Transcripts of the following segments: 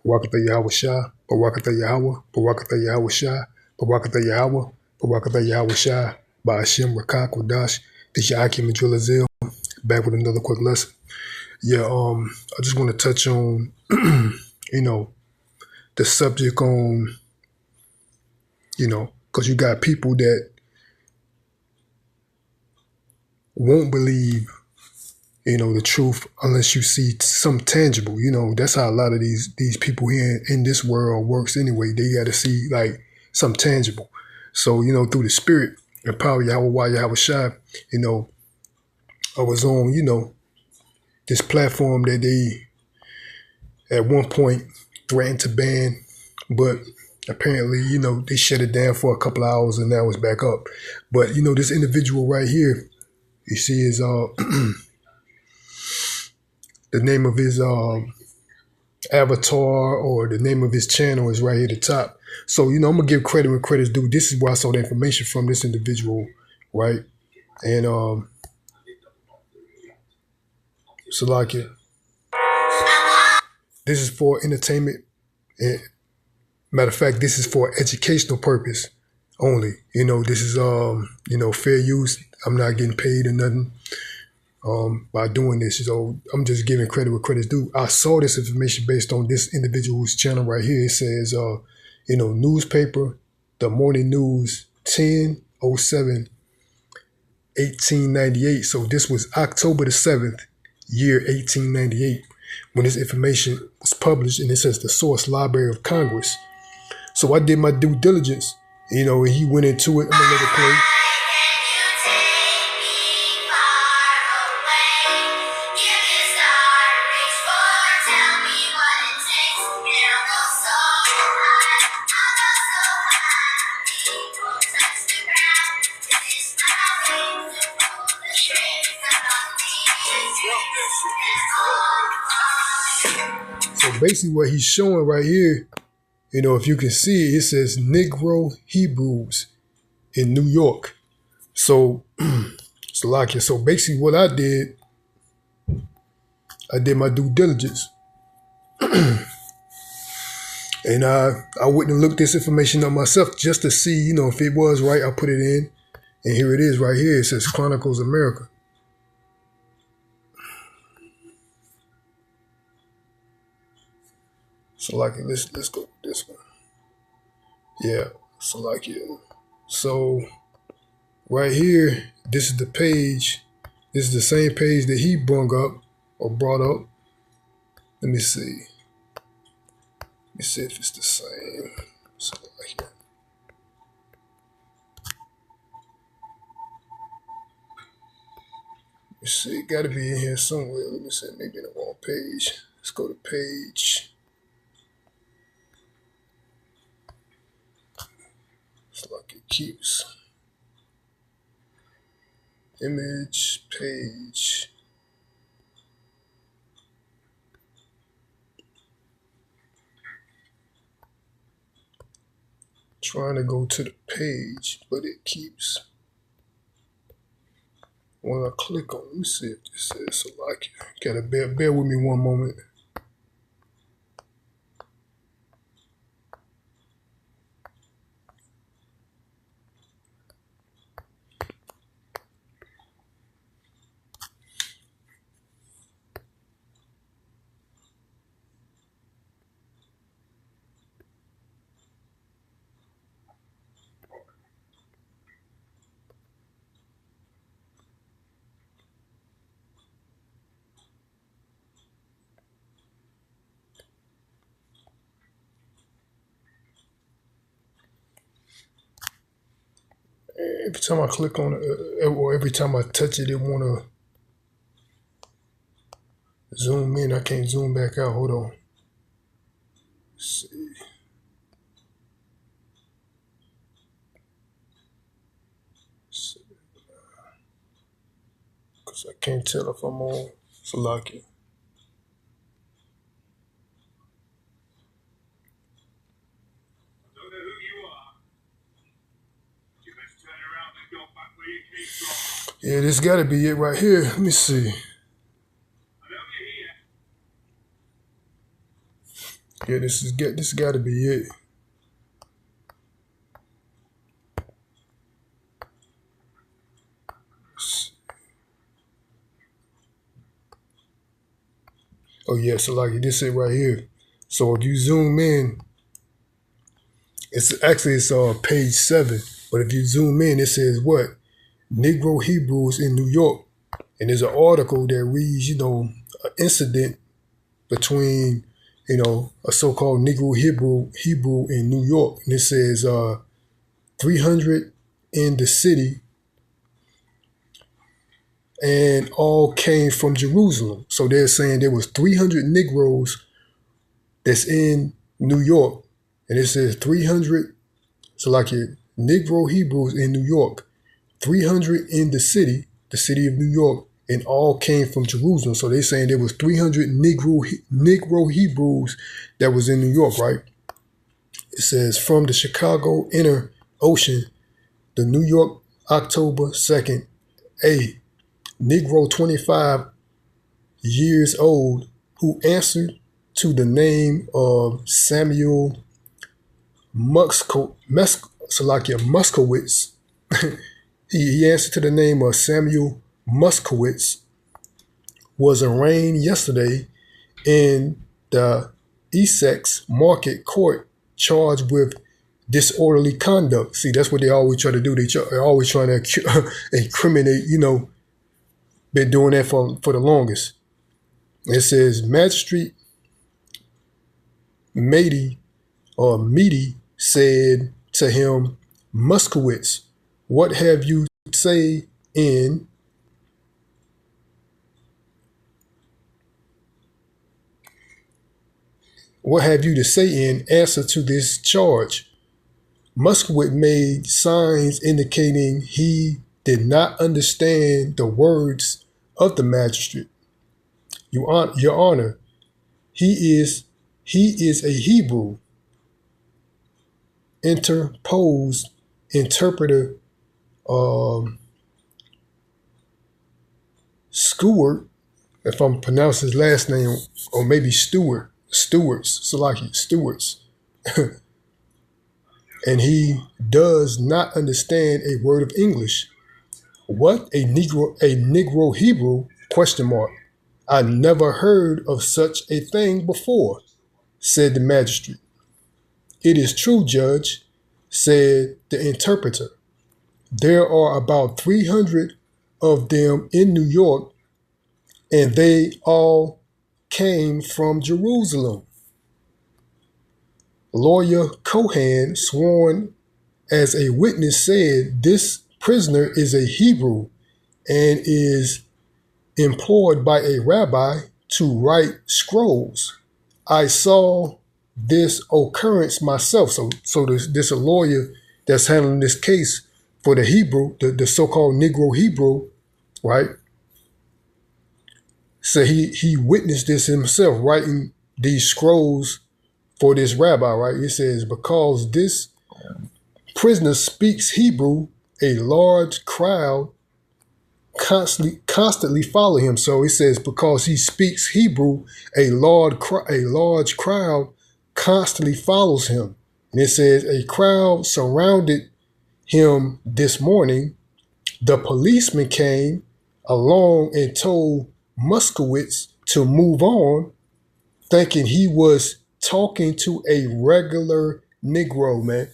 Barakatha Yahweh Shah, Barakatha Yahweh, Barakatha Yahweh Shah, Barakatha Yahweh, Barakatha Yahweh Shah, Ba'ashem Rakak Wadash, this is Akim Majulazil, back with another quick lesson. Yeah, I just want to touch on, the subject on, because you got people that won't believe, the truth unless you see some tangible. That's how a lot of these people here in this world works anyway. They got to see like some tangible. So, through the spirit and power Yahweh Yahweh Shai, I was on, this platform that they at one point threatened to ban, but apparently, they shut it down for a couple of hours and now it's back up. But, this individual right here, you see his, the name of his avatar or the name of his channel is right here at the top. So, I'm going to give credit where credit's due. This is where I saw the information from this individual, right? And, Salakia, this is for entertainment. And matter of fact, this is for educational purpose only. This is, fair use. I'm not getting paid or nothing. By doing this. So I'm just giving credit where credit's due. I saw this information based on this individual's channel right here. It says, newspaper, the morning news, 10/07/1898. So this was October the 7th, year 1898, when this information was published, and it says the source, Library of Congress. So I did my due diligence, and he went into it. I'm gonna let it play. So basically what he's showing right here, if you can see, it says Negro Hebrews in New York. So, so basically what I did my due diligence. And I went and looked this information up myself just to see, if it was right. I put it in, and here it is right here. It says Chronicles America. So let's go with this one. Yeah, so right here, this is the page. This is the same page that he brought up. Let me see. Let me see if it's the same. Let me see. It got to be in here somewhere. Let me see. Maybe in the wrong page. Let's go to page. It's like it keeps. Image, page. Trying to go to the page, but it keeps. When I click on, let me see if this says Salakia. Gotta bear with me one moment. Every time I click on it, or every time I touch it, it want to zoom in. I can't zoom back out. Hold on. Let's see. Because I can't tell if I'm on Salakia. Yeah, this got to be it right here. Let me see. Yeah, this got to be it. Oh yeah, so like this it right here. So if you zoom in, it's page 7. But if you zoom in, it says what? Negro Hebrews in New York. And there's an article that reads, an incident between, a so-called Negro Hebrew in New York. And it says 300 in the city and all came from Jerusalem. So they're saying there was 300 Negroes that's in New York. And it says 300, so like your Negro Hebrews in New York, 300 in the city of New York, and all came from Jerusalem. So they're saying there was 300 Negro Hebrews that was in New York, right? It says from the Chicago Inner Ocean, the New York, October 2nd, a Negro 25 years old who answered to the name of Samuel Muskowitz. He answered to the name of Samuel Muskowitz, was arraigned yesterday in the Essex Market Court, charged with disorderly conduct. See, that's what they always try to do. They're always trying to incriminate, been doing that for the longest. It says Magistrate Meady said to him, Muskowitz, what have you to say in answer to this charge? Muskowitz made signs indicating he did not understand the words of the magistrate. Your Honor, he is a Hebrew, interposed interpreter Stewart, if I'm pronouncing his last name, or maybe Stewarts, Salaki, Stewarts. And he does not understand a word of English. What? A Negro Hebrew? Question mark. I never heard of such a thing before, said the magistrate. It is true, Judge, said the interpreter. There are about 300 of them in New York, and they all came from Jerusalem. Lawyer Cohan, sworn as a witness, said this prisoner is a Hebrew and is employed by a rabbi to write scrolls. I saw this occurrence myself. So there's a lawyer that's handling this case for the Hebrew, the so-called Negro Hebrew, right? So he witnessed this himself, writing these scrolls for this rabbi, right? It says, because this prisoner speaks Hebrew, a large crowd constantly follow him. So it says, because he speaks Hebrew, a large crowd constantly follows him. And it says, a crowd surrounded him this morning. The policeman came along and told Muskowitz to move on, thinking he was talking to a regular Negro, man.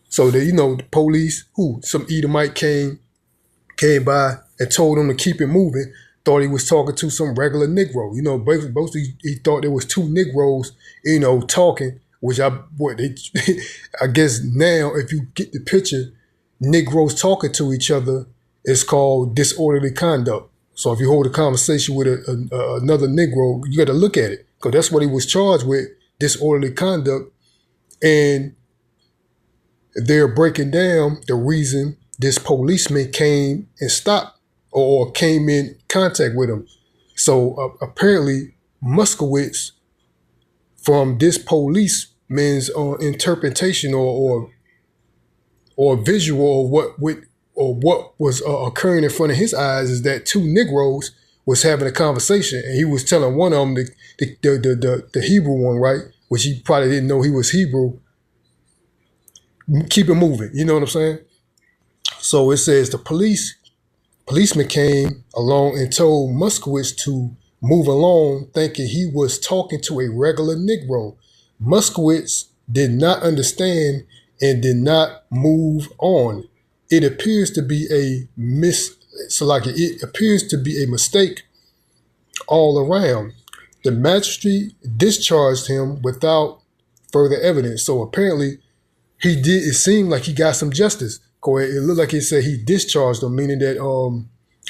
So the police, some Edomite came by and told him to keep it moving, thought he was talking to some regular Negro. Basically he thought there was two Negroes, talking, which I guess now if you get the picture, Negroes talking to each other is called disorderly conduct. So if you hold a conversation with another Negro, you got to look at it, because that's what he was charged with, disorderly conduct. And they're breaking down the reason this policeman came and stopped or came in contact with him. So apparently Muskowitz, from this policeman's interpretation or visual of what was occurring in front of his eyes, is that two Negroes was having a conversation, and he was telling one of them, the Hebrew one, right, which he probably didn't know he was Hebrew, keep it moving. You know what I'm saying? So it says the policeman came along and told Muskowitz to move along, thinking he was talking to a regular Negro. Muskowitz did not understand and did not move on. It appears to be it appears to be a mistake all around. The magistrate discharged him without further evidence. So apparently he did. It seemed like he got some justice. It looked like it said he discharged him, meaning that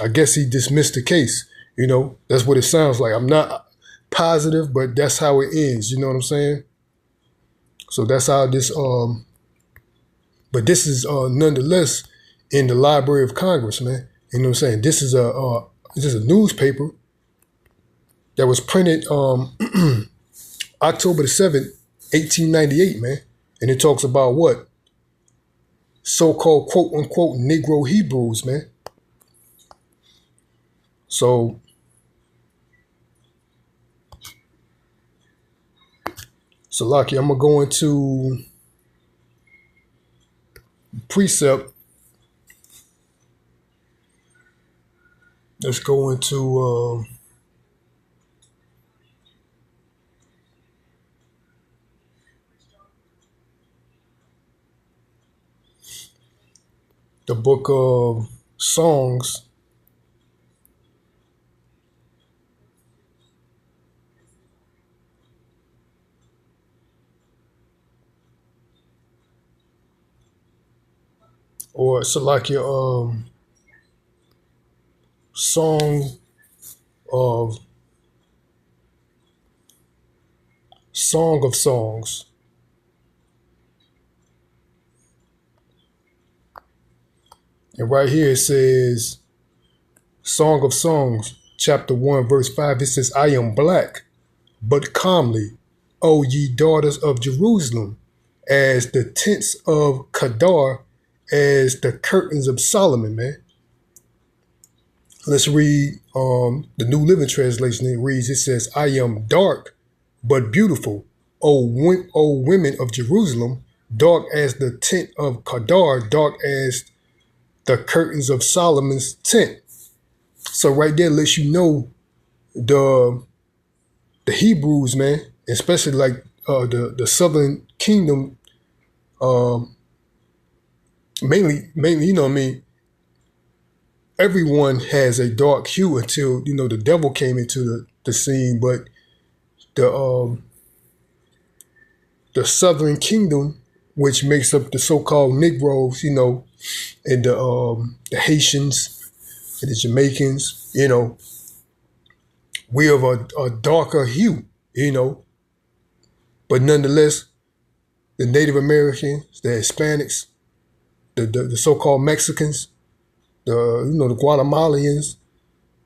I guess he dismissed the case. You know, that's what it sounds like. I'm not positive, but that's how it ends. You know what I'm saying? So that's how this. But this is nonetheless in the Library of Congress, man. You know what I'm saying? This is a newspaper that was printed October the 7th, 1898, man. And it talks about what? So-called quote-unquote Negro Hebrews, man. So Lucky, I'm going to go into precept. Let's go into the book of Songs. Or Salakia, Song of Songs. And right here it says, Song of Songs, chapter 1, verse 5. It says, I am black, but calmly, O ye daughters of Jerusalem, as the tents of Kedar, as the curtains of Solomon, man. Let's read the New Living Translation. It reads, it says, I am dark, but beautiful, O women of Jerusalem, dark as the tent of Kedar, dark as the curtains of Solomon's tent. So right there lets you know the Hebrews, man, especially like the Southern Kingdom, mainly, you know what I mean, everyone has a dark hue until, you know, the devil came into the scene. But the Southern Kingdom, which makes up the so-called Negroes, you know, and the Haitians and the Jamaicans, you know, we have a darker hue, you know. But nonetheless, the Native Americans, the Hispanics, the so-called Mexicans, the Guatemalans,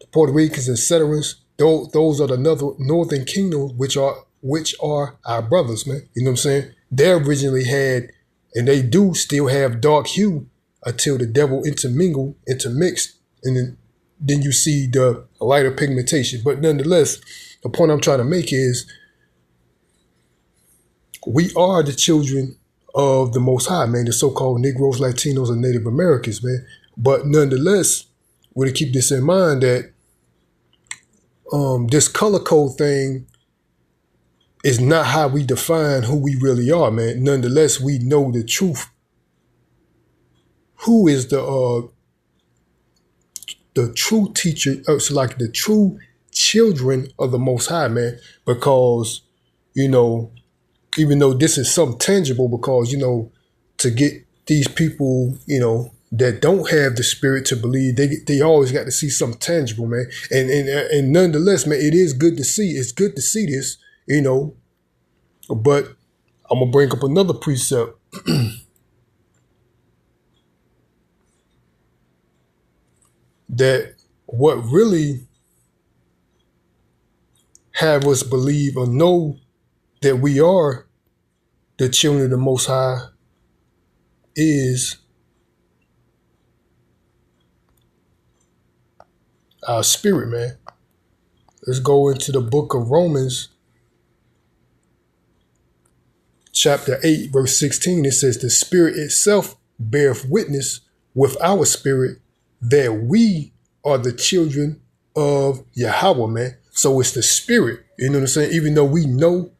the Puerto Ricans, etc. Those are the Northern Kingdoms, which are our brothers, man. You know what I'm saying? They originally had, and they do still have, dark hue until the devil intermixed, and then you see the lighter pigmentation. But nonetheless, the point I'm trying to make is we are the children of the Most High, man, the so-called Negroes, Latinos, and Native Americans, man. But nonetheless, we keep this in mind that this color code thing is not how we define who we really are, man. Nonetheless, we know the truth. Who is the true teacher, so like the true children of the Most High, man? Because, you know, even though this is something tangible, because, you know, to get these people, you know, that don't have the spirit to believe, they always got to see something tangible, man. And nonetheless, man, it is good to see. It's good to see this, you know. But I'm gonna bring up another precept. That what really have us believe or know that we are the children of the Most High is our spirit, man. Let's go into the book of Romans, chapter 8, verse 16, it says, the Spirit itself beareth witness with our spirit that we are the children of Yahweh, man. So it's the Spirit, you know what I'm saying? Even though we know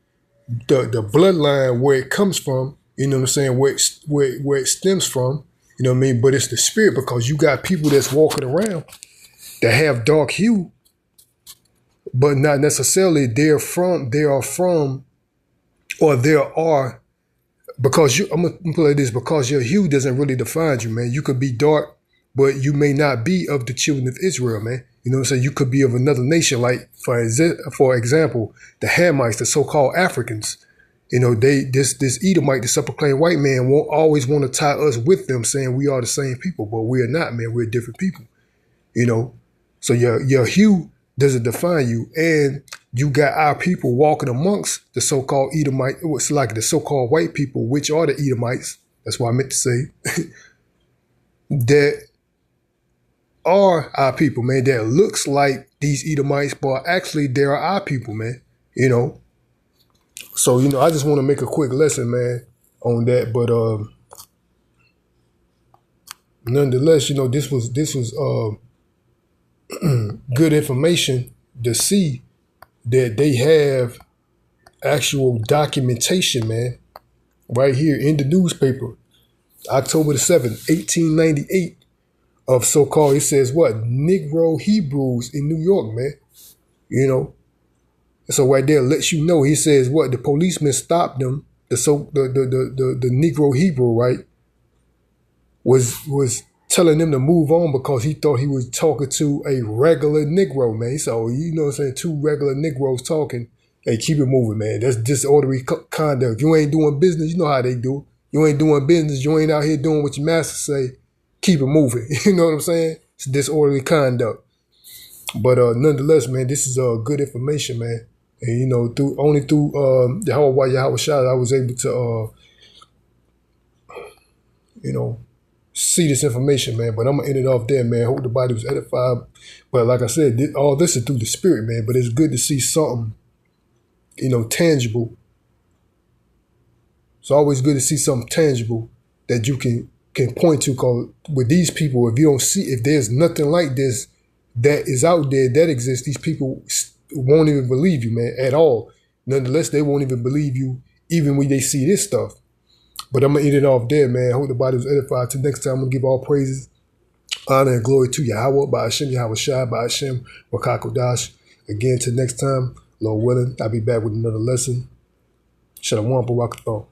the bloodline where it comes from, you know what I'm saying, where it stems from, you know what I mean? But it's the Spirit, because you got people that's walking around that have dark hue, but not necessarily there are because I'm gonna put it like this, because your hue doesn't really define you, man. You could be dark, but you may not be of the children of Israel, man. You know what I'm saying? You could be of another nation, like for example, the Hamites, the so-called Africans. You know, this Edomite, the self-proclaimed white man, won't always want to tie us with them, saying we are the same people, but we're not, man. We're different people. You know, so your hue doesn't define you, and you got our people walking amongst the so-called Edomite, it's like the so-called white people, which are the Edomites. That's what I meant to say. That are our people, man. That looks like these Edomites, but actually they are our people, man. You know. So, you know, I just want to make a quick lesson, man, on that. But nonetheless, you know, this was good information to see that they have actual documentation, man, right here in the newspaper, October the 7th, 1898, of so-called, it says what? Negro Hebrews in New York, man. You know? So right there lets you know, he says what? The policeman stopped them, the Negro Hebrew, right? Was telling them to move on because he thought he was talking to a regular Negro, man. So, you know what I'm saying? Two regular Negroes talking. Hey, keep it moving, man. That's disorderly conduct. You ain't doing business, you know how they do. You ain't doing business, you ain't out here doing what your master say. Keep it moving. You know what I'm saying? It's disorderly conduct. But nonetheless, man, this is good information, man. And, you know, through Yahweh Shah, I was able to, you know, see this information, man. But I'm going to end it off there, man. Hope the body was edified. But like I said, all this is through the Spirit, man. But it's good to see something, you know, tangible. It's always good to see something tangible that you can point to. Because with these people, if there's nothing like this that is out there that exists, these people won't even believe you, man, at all. Nonetheless, they won't even believe you even when they see this stuff. But I'm going to end it off there, man. I hope the body was edified. Till next time, I'm going to give all praises, honor, and glory to Yahweh, by Hashem, Yahweh Shai, by Hashem, Wakakodash. Again, till next time, Lord willing, I'll be back with another lesson. Shalom, Barakathon.